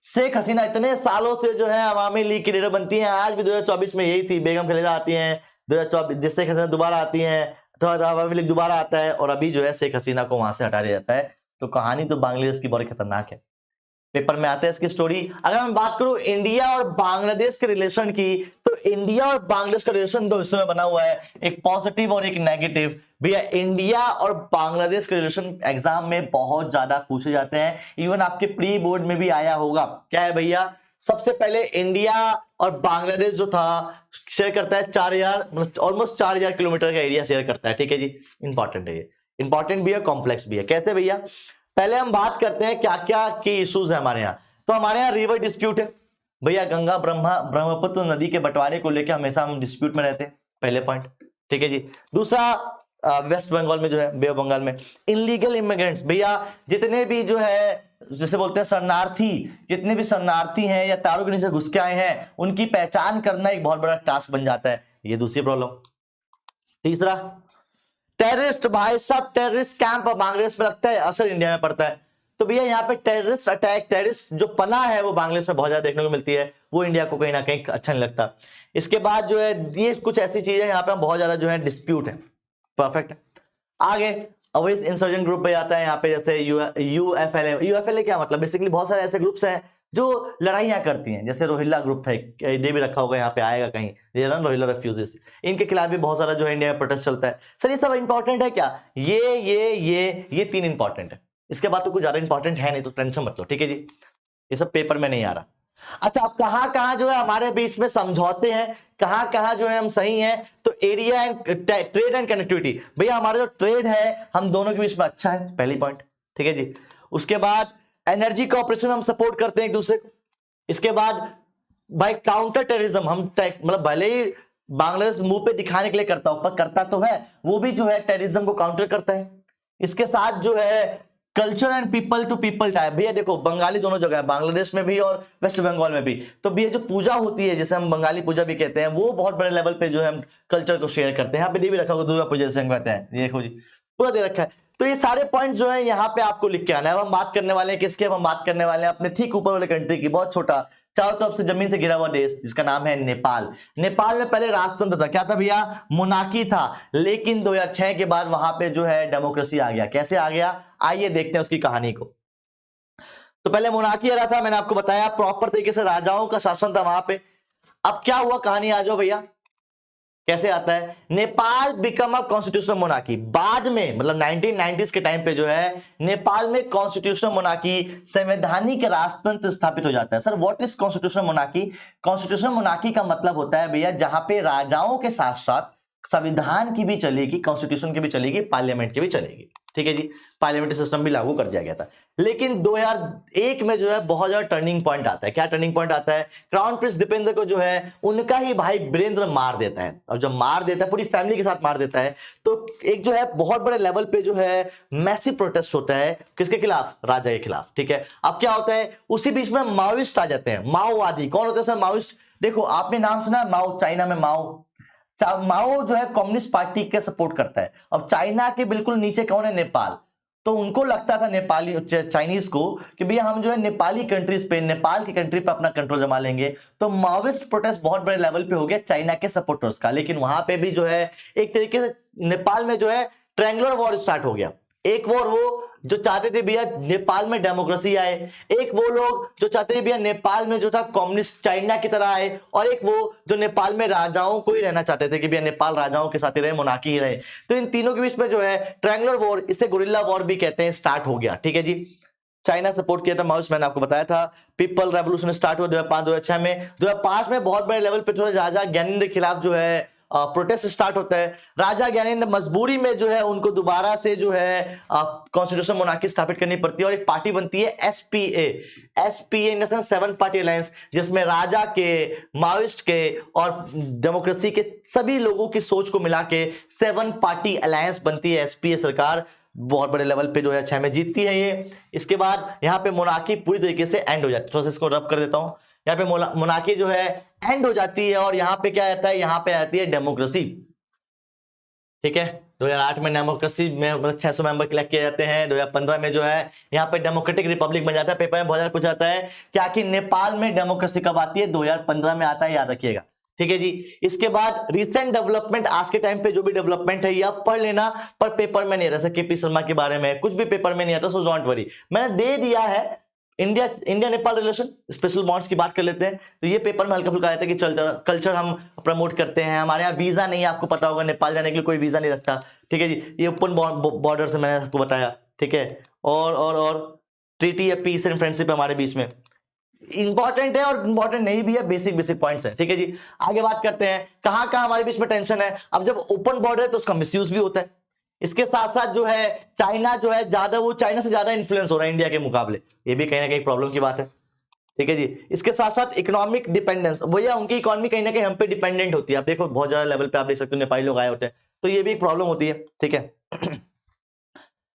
शेख हसीना इतने सालों से जो है अवामी लीग की लीडर बनती हैं। आज भी 2024 में यही थी, बेगम खलीदा आती हैं 2024, शेख हसीना दोबारा आती हैं, तो अवामी लीग दोबारा आता है और अभी जो है शेख हसीना को वहां से हटा दिया जाता है। तो कहानी तो बांग्लादेश की बड़ी खतरनाक है, पेपर में आता है इसकी स्टोरी। अगर मैं बात करूं इंडिया और बांग्लादेश के रिलेशन की, तो इंडिया और बांग्लादेश का रिलेशन दो हिस्सों में बना हुआ है, एक पॉजिटिव और एक नेगेटिव। भैया इंडिया और बांग्लादेश के रिलेशन एग्जाम में बहुत ज्यादा पूछे जाते हैं, इवन आपके प्री बोर्ड में भी आया होगा। क्या है भैया? सबसे पहले इंडिया और बांग्लादेश जो था शेयर करता है 4000, ऑलमोस्ट 4000 किलोमीटर का एरिया शेयर करता है, ठीक है जी। इंपॉर्टेंट है ये, इंपॉर्टेंट भी है, कॉम्प्लेक्स भी है। कैसे भैया? पहले हम बात करते हैं क्या क्या की इश्यूज है हमारे यहाँ। तो हमारे यहाँ रिवर डिस्प्यूट है भैया, गंगा ब्रह्मपुत्र नदी के बंटवारे को लेकर हमेशा हम डिस्प्यूट में रहते हैं, पहले पॉइंट, ठीक है जी। दूसरा, वेस्ट बंगाल में जो है, बे ऑफ बंगाल में इनलीगल इमिग्रेंट्स, भैया जितने भी जो है जैसे बोलते हैं शरणार्थी, जितने भी शरणार्थी हैं या तारों के नीचे घुस के आए हैं, उनकी पहचान करना एक बहुत बड़ा टास्क बन जाता है, ये दूसरी प्रॉब्लम। तीसरा, टेररिस्ट, भाई सब टेररिस्ट कैंप बांग्लादेश में लगता है, असर इंडिया में पड़ता है। तो भैया यहाँ पे टेररिस्ट अटैक, टेररिस्ट जो पना है वो बांग्लादेश में बहुत ज्यादा देखने को मिलती है, वो इंडिया को कहीं ना कहीं अच्छा नहीं लगता। इसके बाद जो है ये कुछ ऐसी चीजें यहाँ पे बहुत ज्यादा जो है डिस्प्यूट है, परफेक्ट। आगे अब इस इंसर्जेंट ग्रुप पे आता है यहाँ पे, जैसे यूएफएलए। यूएफएलए क्या मतलब, बेसिकली बहुत सारे ऐसे ग्रुप्स हैं जो लड़ाइयां करती हैं, जैसे रोहिल्ला ग्रुप था एक, ये भी रखा होगा यहाँ पे, आएगा कहीं, ये ना रोहिल्ला रेफ्यूजीज, इनके खिलाफ भी बहुत सारा जो है इंडिया में प्रोटेस्ट चलता है। सर ये सब इंपॉर्टेंट है क्या? ये तीन इंपॉर्टेंट है, इसके बाद तो कुछ ज्यादा इंपॉर्टेंट है नहीं, तो टेंशन मत लो, ठीक है जी, ये सब पेपर में नहीं आ रहा। अच्छा, अब कहां कहां जो है हमारे बीच में समझौते हैं, कहां कहां जो है हम सही हैं, तो area and trade and connectivity, भैया हमारा जो ट्रेड है हम दोनों के बीच में अच्छा है, पहली पॉइंट, ठीक है जी। उसके बाद एनर्जी कोऑपरेशन हम सपोर्ट करते हैं एक दूसरे को। इसके बाद भाई काउंटर टेररिज्म, हम मतलब भले ही बांग्लादेश मुंह पे दिखाने के लिए करता हो, पर करता तो है, वो भी जो है टेररिज्म को काउंटर करता है। इसके साथ जो है culture and people to people type, भैया देखो बंगाली दोनों जगह है, बांग्लादेश में भी और वेस्ट बंगाल में भी, तो भैया जो पूजा होती है, जैसे हम बंगाली पूजा भी कहते हैं, वो बहुत बड़े लेवल पे जो है हम कल्चर को शेयर करते हैं। यहाँ पे ये भी रखा होगा दुर्गा पूजा जैसे हम कहते हैं, ये देखो जी पूरा दे रखा है। तो ये सारे पॉइंट जो है यहाँ पे आपको लिख के आना है। अब हम बात करने वाले हैं किसके, हम बात करने वाले हैं अपने ठीक ऊपर वाले कंट्री की, बहुत छोटा, चारों तरफ से जमीन से घिरा हुआ देश, जिसका नाम है नेपाल। नेपाल में पहले राजतंत्र था, क्या था भैया, मोनार्की था, लेकिन 2006 के बाद वहां पे जो है डेमोक्रेसी आ गया। कैसे आ गया, आइए देखते हैं उसकी कहानी को। तो पहले मोनार्की रहा था, मैंने आपको बताया प्रॉपर तरीके से राजाओं का शासन था वहां पे। अब क्या हुआ, कहानी आ जाओ भैया, कैसे आता है, Nepal become a constitutional monarchy. बाद में मतलब 1990s के टाइम पे जो है नेपाल में कॉन्स्टिट्यूशनल मोनार्की, संवैधानिक राजतंत्र स्थापित हो जाता है। Sir what is constitutional monarchy? Constitutional monarchy का मतलब होता है भैया जहां पे राजाओं के साथ साथ संविधान की भी चलेगी, कॉन्स्टिट्यूशन की भी चलेगी, पार्लियामेंट की भी चलेगी, ठीक है जी, पार्लियामेंट्री सिस्टम भी लागू कर दिया गया था। लेकिन 2001 में जो है बहुत ज्यादा टर्निंग पॉइंट आता है। क्या टर्निंग पॉइंट आता है, क्राउन प्रिंस दीपेंद्र को जो है उनका ही भाई वीरेंद्र मार देता है, और जब मार देता है पूरी फैमिली के साथ मार देता है, तो एक जो है बहुत बड़े लेवल पे जो है मैसिव प्रोटेस्ट होता है, किसके खिलाफ, राजा के खिलाफ, ठीक है। अब क्या होता है, उसी बीच में माओइस्ट आ जाते हैं। माओवादी कौन होते हैं सर, माओइस्ट, देखो आपने नाम सुना है माओ, चाइना में माओ, माओ जो है कम्युनिस्ट पार्टी के सपोर्ट करता है। अब चाइना के बिल्कुल नीचे कौन है, नेपाल, तो उनको लगता था नेपाली चाइनीज को कि भैया हम जो है नेपाली कंट्रीज पे, नेपाल की कंट्री पे अपना कंट्रोल जमा लेंगे। तो माओइस्ट प्रोटेस्ट बहुत बड़े लेवल पे हो गया चाइना के सपोर्टर्स का। लेकिन वहां पे भी जो है एक तरीके से नेपाल में जो है ट्रायंगुलर वॉर स्टार्ट हो गया। एक वॉर वो जो चाहते थे भैया नेपाल में डेमोक्रेसी आए, एक वो लोग जो चाहते थे भैया नेपाल में जो था कम्युनिस्ट चाइना की तरह आए, और एक वो जो नेपाल में राजाओं को ही रहना चाहते थे कि भैया नेपाल राजाओं के साथ ही रहे, मोनार्की ही रहे। तो इन तीनों के बीच में जो है ट्रायंगुलर वॉर, इसे गुरिल्ला वॉर भी कहते हैं, स्टार्ट हो गया, ठीक है जी। चाइना सपोर्ट किया था माओइस्ट, मैंने आपको बताया था। पीपल रेवोल्यूशन स्टार्ट हुआ 2005-2006 में। 2005 में बहुत बड़े लेवल पे राजा ज्ञानेंद्र के खिलाफ जो है प्रोटेस्ट स्टार्ट होता है। राजा ज्ञानेंद्र मजबूरी में जो है उनको दोबारा से जो है कॉन्स्टिट्यूशनल मोनार्की स्थापित करनी पड़ती है, और एक पार्टी बनती है SPA. SPA in the sense 7 party alliance, जिसमें राजा के, माओइस्ट के और डेमोक्रेसी के सभी लोगों की सोच को मिला के 7 पार्टी अलायंस बनती है एसपीए सरकार। बहुत बड़े लेवल पे 2006 में जीतती है ये। इसके बाद यहाँ पे मोनार्की पूरी तरीके से एंड हो जाती है। थोड़ा सा इसको रब कर देता हूं, यहाँ पे मोनार्की जो है एंड हो जाती है, और यहाँ पे क्या आता है, यहाँ पे आती है डेमोक्रेसी, ठीक है। 2008 में डेमोक्रेसी में 600 मेंबर इलेक्ट किए जाते हैं। 2015 में जो है यहाँ पे डेमोक्रेटिक रिपब्लिक बन जाता है। पेपर में बहुत ज्यादा पूछा जाता है कि आखिर नेपाल में डेमोक्रेसी कब आती है, 2015 में आता है, याद रखिएगा, ठीक है जी। इसके बाद रिसेंट डेवलपमेंट, आज के टाइम पे जो भी डेवलपमेंट है ये आप पढ़ लेना, पर पेपर में नहीं, जैसे केपी शर्मा के बारे में कुछ भी पेपर में नहीं आता, सो डोंट वरी, मैंने दे दिया है। India Nepal relation special bonds की बात कर लेते हैं। तो ये पेपर में हल्का फुल्का आया था कि कल्चर हम प्रमोट करते हैं, हमारे यहाँ वीजा नहीं है, आपको पता होगा नेपाल जाने के लिए कोई वीजा नहीं लगता, ठीक है जी। ये ओपन बॉर्डर से मैंने आपको बताया, ठीक है। और ट्रीटी या पीस एंड फ्रेंडशिप हमारे बीच में इंपॉर्टेंट है, और इंपॉर्टेंट नहीं भी है, बेसिक पॉइंट्स है, ठीक है जी। आगे बात करते हैं कहां कहां हमारे बीच में टेंशन है। अब जब ओपन बॉर्डर है तो उसका मिसयूज भी होता है। इसके साथ साथ जो है चाइना जो है ज्यादा, वो चाइना से ज्यादा इन्फ्लुएंस हो रहा है इंडिया के मुकाबले, ये भी कहीं ना कहीं प्रॉब्लम की बात है, ठीक है जी। इसके साथ साथ इकोनॉमिक डिपेंडेंस, भैया उनकी इकोनॉमी कहीं ना कहीं हम पे डिपेंडेंट होती है। आप देखो बहुत ज्यादा लेवल पे आप देख सकते हो नेपाली लोग आए होते हैं, तो ये भी एक प्रॉब्लम होती है, ठीक है।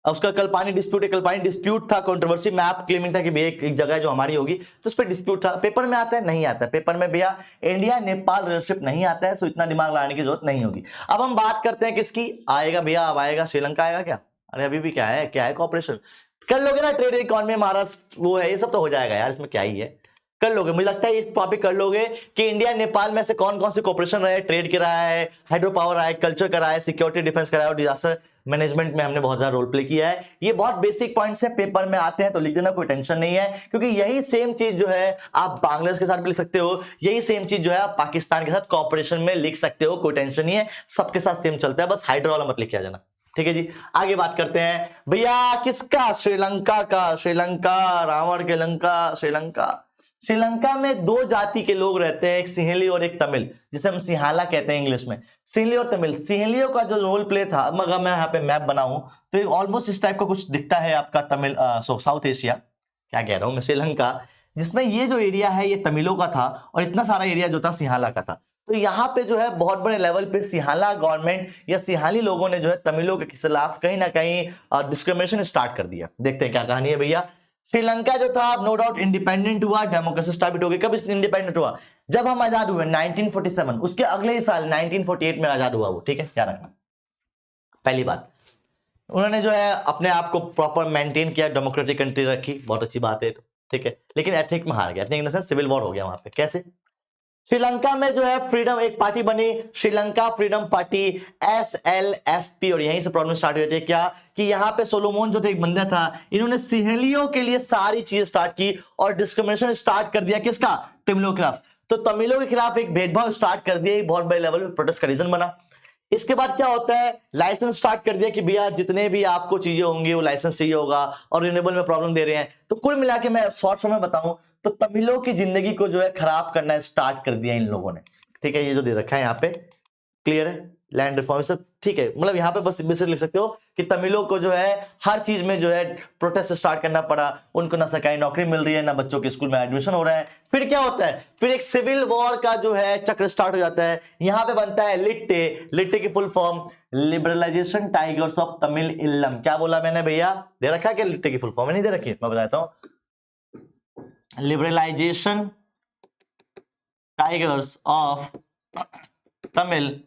अब उसका कल पानी डिस्प्यूट था, कंट्रोवर्सी में आप क्लेमिंग था कि भैया एक जगह जो हमारी होगी, तो उस पर डिस्प्यूट था। पेपर में आता है, नहीं आता है पेपर में भैया, इंडिया नेपाल रिलेशनशिप नहीं आता है, सो इतना दिमाग लगाने की जरूरत नहीं होगी। अब हम बात करते हैं किसकी, आएगा भैया, अब आएगा श्रीलंका, आएगा क्या, अरे अभी भी क्या है कॉपरेशन कर लोगे ना, ट्रेड इकोनॉमी हमारा वो है, ये सब तो हो जाएगा यार, इसमें क्या ही है। कर लोगे, मुझे लगता है ये टॉपिक कर लोगे कि इंडिया नेपाल में से कौन कौन से कॉपरेशन रहा है, ट्रेड करा है, हाइड्रो पावर रहा है, कल्चर करा है, सिक्योरिटी डिफेंस करा है और डिजास्टर मैनेजमेंट में हमने बहुत ज्यादा रोल प्ले किया है। ये बहुत बेसिक पॉइंट्स है, पेपर में आते हैं तो लिख देना, कोई टेंशन नहीं है, क्योंकि यही सेम चीज जो है आप बांग्लादेश के साथ भी लिख सकते हो, यही सेम चीज जो है आप पाकिस्तान के साथ कॉपरेशन में लिख सकते हो, कोई टेंशन नहीं है, सबके साथ सेम चलता है, बस हाइड्रो वाला मत लिख के आ जाना। ठीक है जी, आगे बात करते हैं भैया किसका, श्रीलंका का। श्रीलंका, रावण के लंका, श्रीलंका। श्रीलंका में दो जाति के लोग रहते हैं, एक सिंहली और एक तमिल, जिसे हम सिंहाला कहते हैं इंग्लिश में। सिंहली और तमिल, सिंहलियों का जो रोल प्ले था, अगर मैं यहाँ पे मैप बनाऊं तो ऑलमोस्ट इस टाइप का कुछ दिखता है आपका, तमिल साउथ एशिया, क्या कह रहा हूं मैं, श्रीलंका, जिसमें ये जो एरिया है ये तमिलों का था और इतना सारा एरिया जो था सिंहाला का था। तो यहाँ पे जो है बहुत बड़े लेवल पे सिंहाला गवर्नमेंट या सिंहाली लोगों ने जो है तमिलों के खिलाफ कहीं ना कहीं डिस्क्रिमिनेशन स्टार्ट कर दिया। देखते हैं क्या कहानी है भैया। श्रीलंका जो था नो डाउट इंडिपेंडेंट हुआ, डेमोक्रेसी स्टार्ट हो गई। कब इंडिपेंडेंट हुआ? जब हम आजाद हुए 1947, उसके अगले ही साल 1948 में आजाद हुआ वो। ठीक है, क्या रखना। पहली बात, उन्होंने जो है अपने आप को प्रॉपर मेंटेन किया, डेमोक्रेटिक कंट्री रखी, बहुत अच्छी बात है, ठीक है, लेकिन एथनिक में हार गया, ethnic in the sense civil war हो गया वहां पे। कैसे? श्रीलंका में जो है फ्रीडम, एक पार्टी बनी श्रीलंका फ्रीडम पार्टी, SLFP, और यहीं से प्रॉब्लम स्टार्ट हुई थी। क्या कि यहाँ पे सोलोमोन जो थे, एक बंदा था, इन्होंने सिंहलियों के लिए सारी चीजें स्टार्ट की और डिस्क्रिमिनेशन स्टार्ट कर दिया। किसका? तमिलों के खिलाफ। तो तमिलों के खिलाफ एक भेदभाव स्टार्ट कर दिया, एक बहुत बड़े लेवल पे प्रोटेस्ट का रीजन बना। इसके बाद क्या होता है, लाइसेंस स्टार्ट कर दिया कि भैया जितने भी आपको चीजें होंगी वो लाइसेंस चाहिए होगा, और रिन्यूएबल में प्रॉब्लम दे रहे हैं। तो कुल मिला के मैं शॉर्ट फॉर्म में बताऊं तो तमिलों की जिंदगी को जो है खराब करना स्टार्ट कर दिया इन लोगों ने। ठीक है, ये जो दे रखा है यहाँ पे, क्लियर है, लैंड रिफॉर्म सब ठीक है, मतलब यहाँ पे बस बेसिक लिख सकते हो कि तमिलों को जो है हर चीज में जो है प्रोटेस्ट स्टार्ट करना पड़ा, उनको ना सरकारी नौकरी मिल रही है, ना बच्चों के स्कूल में एडमिशन हो रहा है। फिर क्या होता है, फिर एक सिविल वॉर का जो है चक्र स्टार्ट हो जाता है। यहाँ पे बनता है लिट्टे, लिट्टे की full form liberalization tigers of Tamil Eelam. क्या बोला मैंने भैया, दे रखा है क्या लिट्टे की फुल फॉर्म? नहीं दे रखी, मैं बताता हूँ, liberalization tigers of Tamil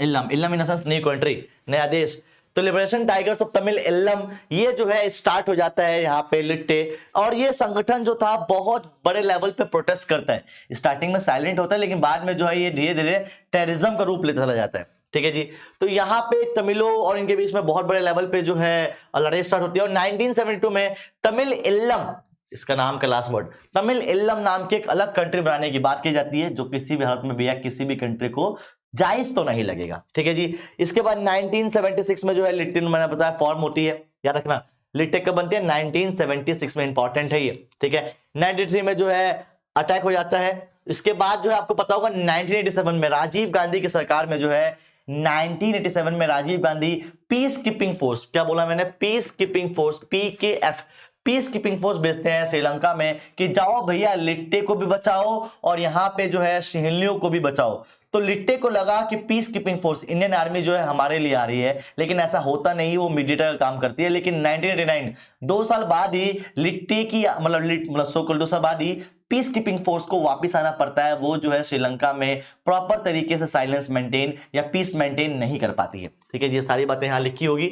Eelam, Eelam in sense new country, नया देश। तो liberation tigers of Tamil Eelam, ये जो है स्टार्ट हो जाता है यहाँ पे लिट्टे, और ये संगठन जो था बहुत बड़े लेवल पे प्रोटेस्ट करता है। स्टार्टिंग में साइलेंट होता है, लेकिन बाद में जो है ये धीरे धीरे टेररिज्म का रूप लेता चला जाता है। ठीक है जी, तो यहाँ पे तमिलों और इनके बीच में बहुत बड़े लेवल पे जो है लड़ाई स्टार्ट होती है। और 1972 में तमिल इल्लम, इसका नाम का लास्ट वर्ड, तमिल इल्लम नाम की एक अलग कंट्री बनाने की बात की जाती है, जो किसी भी हालत में भैया किसी भी कंट्री को जायज तो नहीं लगेगा। ठीक है जी, इसके बाद 1976 में जो है लिट्टे, मैंने बताया फॉर्म होती है, याद रखना, लिट्टे कब बनती है? 1976 में, इंपॉर्टेंट है ये। ठीक है, 93 में जो है अटैक हो जाता है। इसके बाद जो है आपको पता होगा 1987 में राजीव गांधी की सरकार में जो है 1987 में Rajiv Gandhi peace keeping force, क्या बोला मैंने, peace keeping force, PKF, peace keeping force भेजते हैं श्रीलंका में कि जाओ भैया लिट्टे को भी बचाओ और यहाँ पे जो है सिंहलियों को भी बचाओ। तो लिट्टे को लगा कि piece keeping force, Indian army जो है हमारे लिए आ रही है, लेकिन ऐसा होता नहीं, वो मीडिएटर का काम करती है। लेकिन 1989, 2 साल बाद ही लिट्टे की मतलब सो कॉल्ड 2 साल बाद ही पीस कीपिंग फोर्स को वापस आना पड़ता है। वो जो है श्रीलंका में प्रॉपर तरीके से साइलेंस मेंटेन या पीस मेंटेन नहीं कर पाती है। ठीक है, ये सारी बातें यहां लिखी होगी।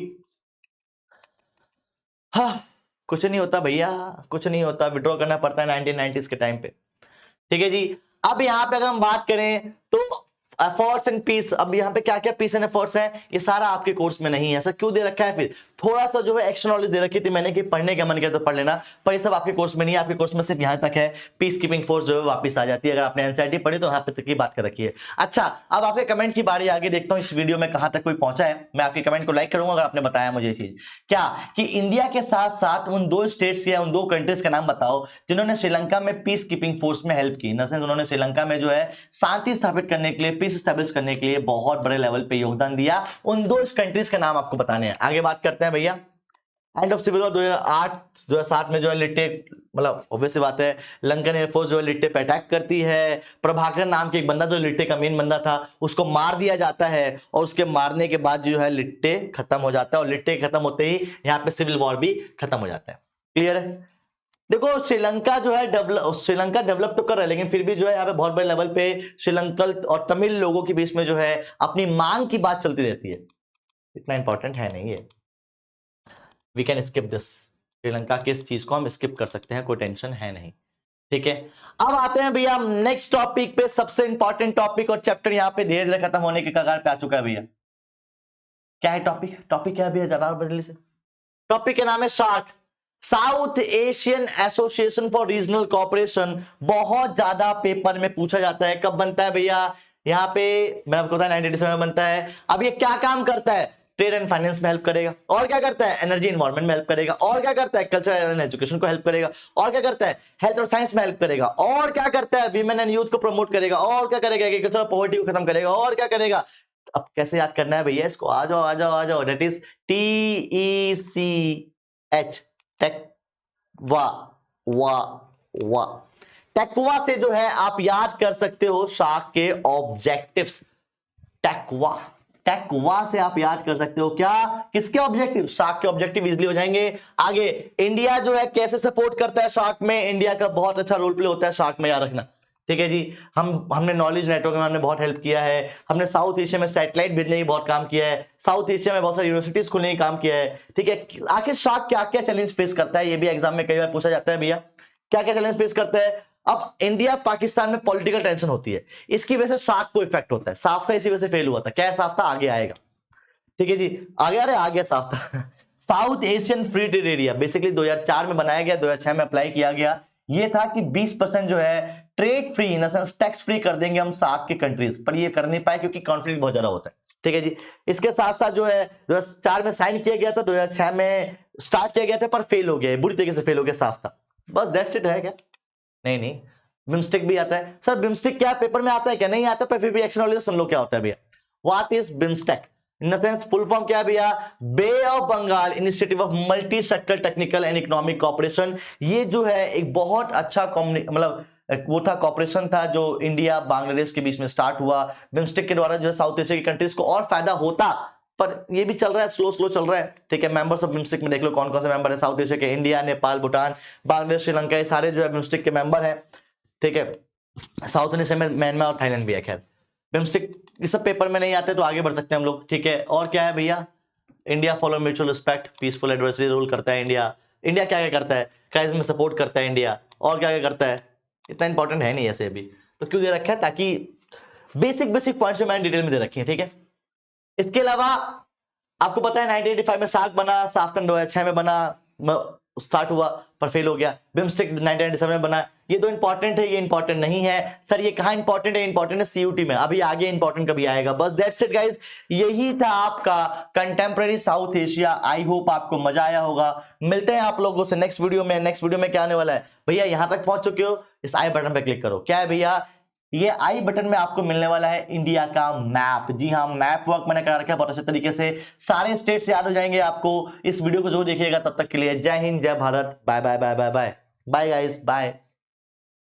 हाँ, कुछ नहीं होता भैया, कुछ नहीं होता, विड्रॉ करना पड़ता है 1990s के टाइम पे। ठीक है जी, अब यहां पे अगर हम बात करें तो एफर्ट्स एंड पीस, अब यहाँ पे क्या क्या पीस एंड एफर्ट्स है, ये सारा आपके कोर्स में नहीं है। ऐसा क्यों दे रखा है? फिर थोड़ा सा जो है एक्स्ट्रा नॉलेज दे रखी थी मैंने कि पढ़ने का मन किया तो पढ़ लेना, पर ये सब आपके कोर्स में नहीं है। आपके कोर्स में सिर्फ यहाँ तक है, पीस कीपिंग फोर्स जो है वापस आ जाती है। अगर आपने एनसीईआरटी पढ़ी तो यहाँ पे तक की बात कर रखी है। अच्छा, अब आपके कमेंट की बारी, आगे देखता हूँ इस वीडियो में कहाँ तक कोई पहुंचा है। मैं आपके कमेंट को लाइक करूंगा अगर आपने बताया मुझे ये चीज, क्या कि इंडिया के साथ साथ उन 2 स्टेट्स या उन 2 कंट्रीज का नाम बताओ जिन्होंने श्रीलंका में पीस कीपिंग फोर्स में हेल्प की। इन द सेंस उन्होंने श्रीलंका में जो है शांति स्थापित करने के लिए, पीस स्टैब्लिश करने के लिए बहुत बड़े लेवल पे योगदान दिया। उन 2 कंट्रीज का नाम आपको बताने हैं। आगे बात करते हैं भैया। एंड ऑफ सिविल वॉर 2008 2007 में जो है लिट्टे, मतलब ऑब्वियस बात है, लंकन एयरफोर्स जो है लिट्टे पे अटैक करती है। प्रभाकर नाम के एक बंदा जो लिट्टे का मेन बंदा था उसको मार दिया जाता है, और उसके मारने के बाद जो है लिट्टे खत्म हो जाता है, और लिट्टे खत्म होते ही यहाँ पे सिविल वॉर भी खत्म हो जाता है। क्लियर है? देखो श्रीलंका जो है श्रीलंका डेवलप तो कर रहा है, लेकिन फिर भी जो है यहाँ पे बहुत बड़े लेवल पे श्रीलंकन और तमिल लोगों के बीच में जो है अपनी मांग की बात चलती रहती है। इतना इंपॉर्टेंट है नहीं है, we can skip this. Sri Lanka की इस चीज को हम स्किप कर सकते हैं, कोई टेंशन है नहीं। ठीक है, अब आते हैं भैया नेक्स्ट टॉपिक पे, सबसे इंपॉर्टेंट टॉपिक, और चैप्टर यहाँ पे धीरे धीरे खत्म होने के कगार पे आ चुका है भैया। क्या है टॉपिक? टॉपिक क्या है भैया, जरा बदली से। टॉपिक के नाम है SAARC, South Asian association for regional cooperation. बहुत ज्यादा पेपर में पूछा जाता है। कब बनता है भैया? यहाँ पे मैं आपको बताया 1987 में बनता है। अब ये क्या काम करता है? ट्रेड एंड फाइनेंस में हेल्प करेगा। और क्या करता है? एनर्जी एनवायरमेंट में हेल्प करेगा। और क्या करता है? कल्चर एंड एजुकेशन को हेल्प करेगा। और क्या करता है? हेल्थ और साइंस में हेल्प करेगा। और क्या करता है? वीमेन एंड यूथ को प्रमोट करेगा। और क्या करेगा? एग्रीकल्चर पॉवर्टी को खत्म करेगा। और क्या करेगा? अब कैसे याद करना है भैया इसको? आ जाओ आ जाओ आ जाओ। दैट इज TECH, टेकवा वा वा। टेकवा से जो है आप याद कर सकते हो सार्क के ऑब्जेक्टिव्स। टेकवा, टेकवा से आप याद कर सकते हो क्या? किसके ऑब्जेक्टिव? सार्क के ऑब्जेक्टिव इजीली हो जाएंगे। आगे इंडिया जो है कैसे सपोर्ट करता है सार्क में? इंडिया का बहुत अच्छा रोल प्ले होता है सार्क में, याद रखना। ठीक है जी। हमने नॉलेज नेटवर्क में हमने बहुत हेल्प किया है। हमने साउथ एशिया में सैटेलाइट भेजने की बहुत काम किया है। साउथ एशिया में बहुत सारी यूनिवर्सिटीज खोलने की काम किया है। ठीक है। आखिर सार्क क्या क्या चैलेंज फेस करता है? ये भी एग्जाम में कई बार पूछा जाता है भैया, क्या क्या चैलेंज फेस करता है। अब इंडिया पाकिस्तान में पॉलिटिकल टेंशन होती है, इसकी वजह से सार्क को इफेक्ट होता है। साफ्ता इसी वजह से फेल हुआ था। क्या है साफ्ता? आगे आएगा। ठीक है जी, आगे आ रहे, आ गया SAFTA. South Asian free trade area basically 2004 में बनाया गया, 2006 में अप्लाई किया गया। ये था कि 20% जो है trade free in sales tax free कर देंगे हम सार्क के कंट्रीज पर। ये कर नहीं पाए क्योंकि कॉन्फ्लिक्ट बहुत ज्यादा होता है। ठीक है जी। इसके साथ साथ जो है 2004 में साइन किया गया था, 2006 में स्टार्ट किया गया था, पर फेल हो गया, बुरी तरीके से फेल हो गया साफ्ता। बस दैट्स इट है क्या? नहीं नहीं, बिम्स्टिक भी आता है सर। बिम्स्टिक क्या पेपर में आता है क्या? नहीं आता, पर फिर भी एक्शन नॉलेज सुन लो क्या होता है भैया। What is BIMSTEC? In the sense full form क्या है भैया? Bay of Bengal initiative of multi sector technical and economic cooperation. ये जो है एक बहुत अच्छा मतलब वो था, कॉपरेशन था जो इंडिया बांग्लादेश के बीच में स्टार्ट हुआ। बिम्स्टेक के द्वारा जो है साउथ एशिया की कंट्रीज को और फायदा होता, पर ये भी चल रहा है, स्लो स्लो चल रहा है। ठीक है। मेंबर्स ऑफ बिम्स्टेक में देख लो कौन कौन से मेंबर है साउथ एशिया के। इंडिया, नेपाल, भूटान, बांग्लादेश, श्रीलंका, ये सारे जो है बिम्स्टेक के मेंबर है। ठीक है। साउथ एशिया में म्यांमार और थाईलैंड भी है। खैर बिम्स्टिक इस सब पेपर में नहीं आते तो आगे बढ़ सकते हैं हम लोग। ठीक है। और क्या है भैया? India follow mutual respect, peaceful adversary rule करता है इंडिया। इंडिया क्या क्या करता है? क्राइसिस में सपोर्ट करता है इंडिया। और क्या क्या करता है? इतना इंपॉर्टेंट है नहीं ऐसे अभी तो क्यों दे रखा है? ताकि बेसिक बेसिक पॉइंट्स मैंने डिटेल में दे रखी है। ठीक है। इसके अलावा आपको पता है 1985 में सार्क बना, साफ्टन 2006 में बना, स्टार्ट हुआ पर फेल हो गया। बिम्स्टिक 1997 में बना। ये दो इंपॉर्टेंट है, ये इंपॉर्टेंट नहीं है सर। ये कहां इंपॉर्टेंट है? इंपॉर्टेंट है सीयूटी में। अभी आगे इंपॉर्टेंट कभी आएगा। बस दैट्स इट गाइस, यही था आपका contemporary south Asia. I hope आपको मजा आया होगा। मिलते हैं आप लोगों से नेक्स्ट वीडियो में। नेक्स्ट वीडियो में क्या आने वाला है भैया? यहां तक पहुंच चुके हो, इस आई बटन पे क्लिक करो। क्या है भैया? ये आई बटन में आपको मिलने वाला है इंडिया का मैप। जी हाँ, मैप वर्क मैंने करा रखा है बहुत अच्छे तरीके से। सारे स्टेट्स याद हो जाएंगे आपको। इस वीडियो को जो देखिएगा तब तक के लिए जय हिंद, जय Bharat, bye bye bye bye bye bye guys, bye.